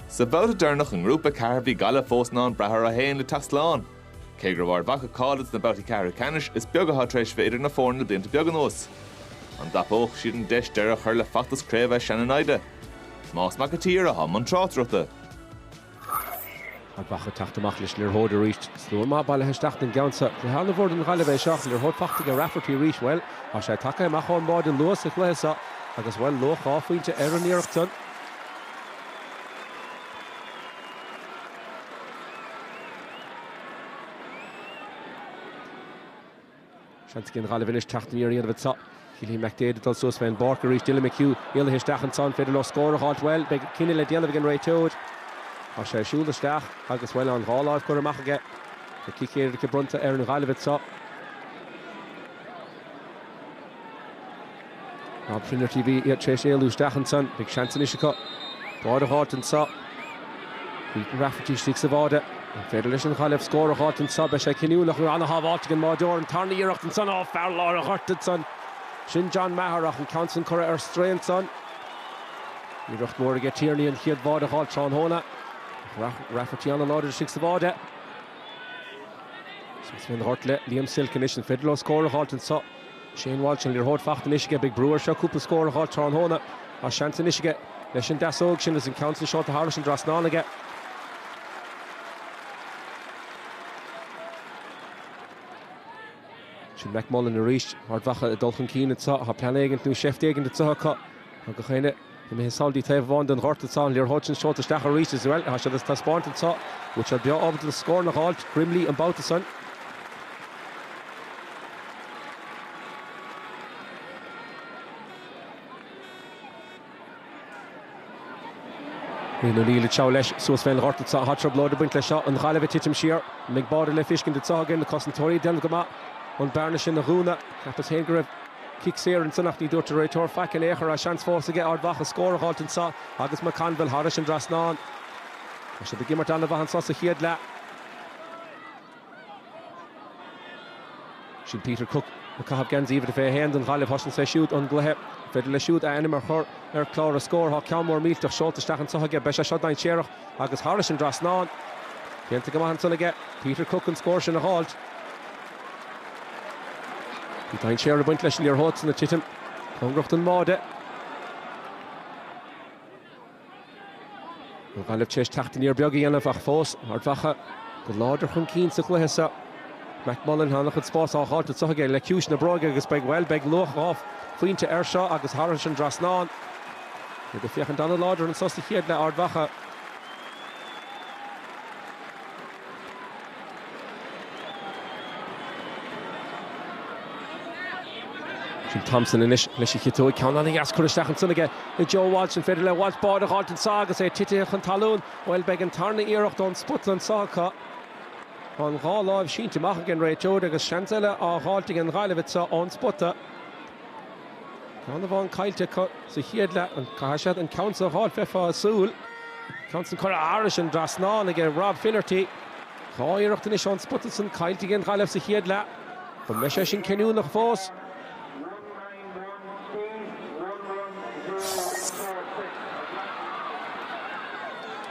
Sa Babhta durnach an Grúpa Carbhí gala fósnán brethar a héin le tasláán. Cé gur bhar Mhacha cáilead na Babhta Cara canis is beaga treis féidir na fórna blianta beag an os. An dapóch siad an deis deir a chur le factas Craobh Peile. Más Mhacha-0-27 a ham an trátruachta. Mhacha tachtamach leis lir hód a ríist. Slúr má baile heisteach den gansa. Le hána bhór an Galway seach lir hód fachta go raffertí ríist well. A sé take amach an bád an luas a chlésa agus well loch áfuinte an íireachtan. Seans cin Galway is tachtan íireann bit sa. Gaillimh McDavid dal sus féin Barker ríist Dylan McHugh. Ile heisteach an son féidir le scóra halt well. Beg cinine le déanamh an réiteóid. A sé siúil isteach agus well an gháláh chuir amach aige. The cicéir go brunta an Galway sa. Rob Finner TV treis éalú isteach an son. Big seansan is acu. Bád a halt an sa. Bítan raffertí stig sa báda. Féidir leis an Galway scóra halt an sa. Be sé cinniú nach anna hábháilteach an máideoir an tarna íireacht an son á fearr láir a chuirtad son. Sin John Maharach an Council Curra strain son. Íireacht mór aige Tierney an chiad bád a halt Sean Hona. Raffertí an láidir stig sa báda. Sven Hortle, Liam Silken is an féidir le scóra halt an sa. Shane Walsh an lir hód fachtan isige big brewer seo cúpla scóra halt Sean Hona. A seansan isige leis an dasóg sin is an Council seo a Harris an drasnán aige. Sin McMullen a ríist, hard Mhacha a dulchan cín at sa, ha planagant nú sefdégant at sa ha go chéine, the mé saldí taobh bhain den hort at sa, lir hód sin seo a steach a ríist as well, ha se das tá Spórt at sa, which will be over to the score nach halt, Grimley and Babhta son. Rino Neil Chow leis, Suas Féin hort at sa, hat seo blód a buint le seo, an Galway titim siar, meg báda le fiscin at sa again, the Cosnatory del goma. On Barnish in the Runa, Capas Hengrave kicks here and Sonach the Dutch Raitor, Fack and Echer, a chance for us to get our Mhacha score halt and saw Agus McCanville, Harish and Drasnan. I should begin with Donovan Sosa Hiedla. Should Peter Cook, McCahab Gens even if a hand and Galway Hoshin say shoot on Glahe, Federal shoot Animer her Clara score, Hawk Calmore meet to short to Stach and Soha get Besha shot down Sherach, Agus Harish and Drasnan. Then to come on to get Peter Cook and scores in a halt. Peter Share a buint leis lir hód in the titim. Congracht an máde. Galway chase tachtan íor beag dhéanamh ach fós, hard Mhacha go láidir chun cín sa chluithe sa. McMullen hánach an spás á háilte sa aige le ciúis na brága agus beg well beg loch áf faointe seo agus Harris an Drasnán. Go fiochan dana láidir an sosta chéad le ard Mhacha. Thompson in leis chitóid ceann anna gas chuir isteach an son aige i Joe Walsh an féidir le Walsh bád a halt an sa agus é tití an talún bhfuil beg an tarna íireacht ón Sputland sácha an gháláimh sínta amach an réiteóid agus seansaile á háilting an Galway sa ón Sputta. Ceanna bháin caiilte sa chiadla an caiisiad an Council háil fefa a súil. Council chuir Irish an Drasnán aige Rob Finnerty. Chá íireachta is ón Sputta san caiilte an Galway sa chiadla. Ba me sé sin cinniú nach fós.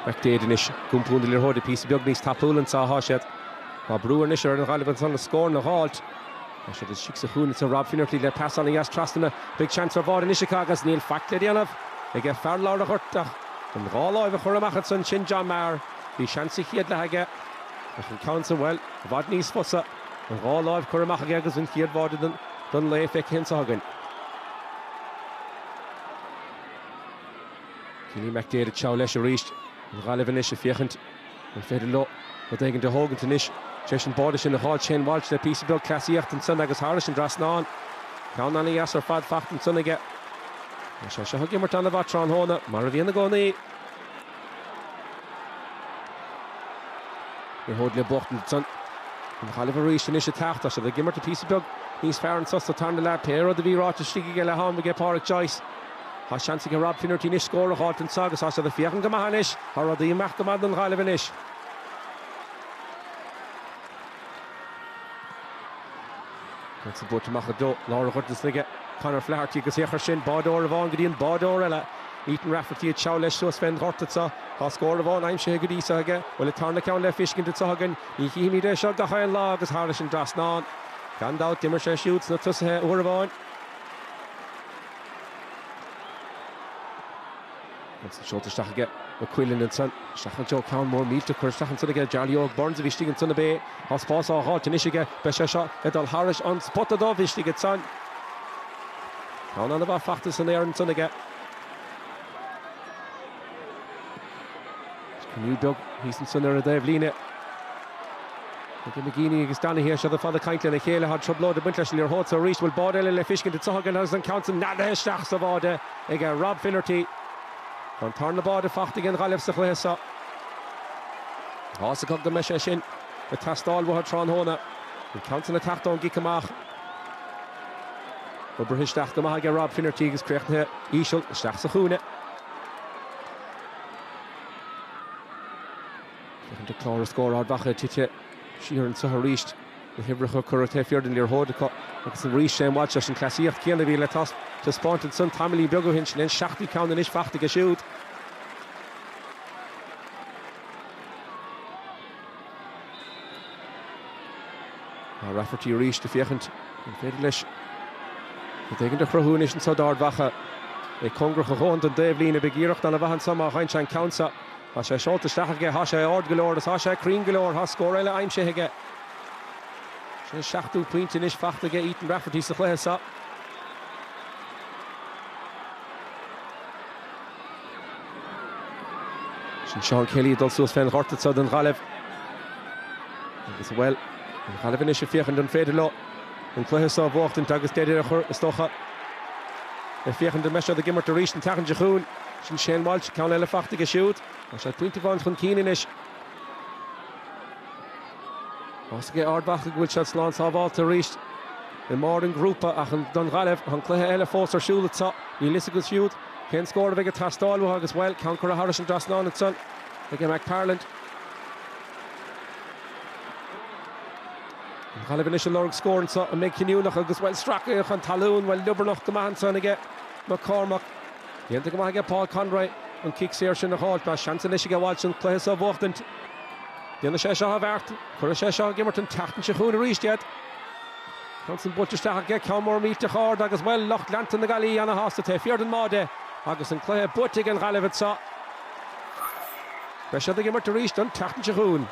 McDavid is gúmpún lir hód a pís beag níos tapúil an sa háisiad. Má breúar is ar an Galway san na scór na háilt. A sé is sic sa chuúna sa Rob Finnerty le pass an ias trasna big chance ar bád in Isha agus níl fact le déanamh. Ige fearr láir a chuirteach. An gháláimh a chur amach san sin John Maher. Bhí seansa chiad le aige. Ach an Council well, bhad níos fusa. An gháláimh chur amach aige agus an chiad bád don le feic hen sa hagan. Gaillimh McDavid Chow leis a ríist. An Galway is a fiechant an féidir lo but éigean de hógan tan is teis an báda sin na háil Shane Walsh le písa beag clasíocht an son agus Harris an Drasnán. Ceann anna gas ar fad facht an son aige. Se thugim mar tanna bhat Sean Hona mar a bhíonna gcónaí. I hód le bocht an son. An Galway ríist an is a teachta se bh gimmart a písa beag níos fearr an sos a tarna le péir de bhí ráta stigige le hám aige Pádraig Joyce. Ha chance go Rob Finnerty níos scór a háilt an sagus as a fiochan go maithis a rud í meach go mad an Galway is. It's a bút amach a dó láir a chuirtas lige Conor Flaherty agus éachar sin bádóir a bháin go dtíon bádóir eile Ethan Rafferty at Chow leis Sven Hortitsa. Has score of on I'm sure good Isaga. Well, a turn account left fishing to Tsagan. He me there shot the high log as Harris and Drasnan. Can out Dimmer shoots, not to say Urvon. That's the shot to Stachage. McQuillan and Son. Stachan Joe Count more meal to Stachan Sonega. Jarly Oak Burns of Ishtig and Son of Bay. Has pass or halt in Ishiga. Beshasha. Edal Harris on spotted off Ishtig at Son. Count on about Factus and Aaron Sonega. New Doug, he's in Sunner Dave Lina. McGeaney is down here, so the father kindly and Kayla had trouble the Winter Near Hot, so reached will Bordel and Fishkin to Tsagan as and counts and not the Stachs of Order. Again, Rob Finnerty. On turn the border, Facht again, Galway Sechlesa. Also got the Mesheshin. The Tastal will have Tron Hona. And counts an attack on Gikamach. But Brihistach the Mahaga Rob Finnerty is correct here. Ishel, Stachs of Huna. The Clara score out Vacha Titche. Sheeran Saha reached the Hibricha Curate Fjord in Lear Hodeka. It's a reach and watch us in Classiach Kiel let us to Spórt and Son Tamili Biogohinch and then Shachti count and Ish Fachtig shoot. Rafferty reached the Fiechent in Fedelish. The taking the Crahunish and Sodard Vacha. A Congress Hond and Dave Lina Begirach than a Vahan Sama Heinshan Counsa. Has shot the Stachage, has Ord galore, has Crean galore, has scorella, I'm Shehege. Shachtu point in Ish Fachtige, Ethan Rafferty, Sechlesa. Sean Kelly, also Sven Hortitsa, and Galway. As well, Galway in Ish Fiechend and Fedelo. And Clehesa walked in Tagestede, Stocha. The Fiechend and Mesha, the Gimmer to reach and Tachen Jachun. Shane Walsh, Count Elefachtige shoot. As had 21 from Keenanish. As get Ardbach, which has Lance Haval to reach. The Morden Grúpa, and Galway, and Clehe Elefoster shoot at top. Ulysses shoot. Ken scored a big Tastal as well. Count Cora Harris and Drasnan and Son. Again, McParland. Galway initial Lorg score and so and make Kinunach as well. Strack and Talloon, while Lubernach command Son again. McCormack. The end of the Paul Conroy. And kicks here in the halt, but chance initially get watching Clehesa Vochtend. The other Shesha have art. Corashesha Gimmerton Tachten Shahuna reached yet. Johnson Butcher Stach get Calmore meet the hard as well. Loch Lanton the Galley and a hosta te Fjord Mode. Agus and Cleh Buttig and Galway saw. Besha the Gimmer to reach done Tachten Shahun.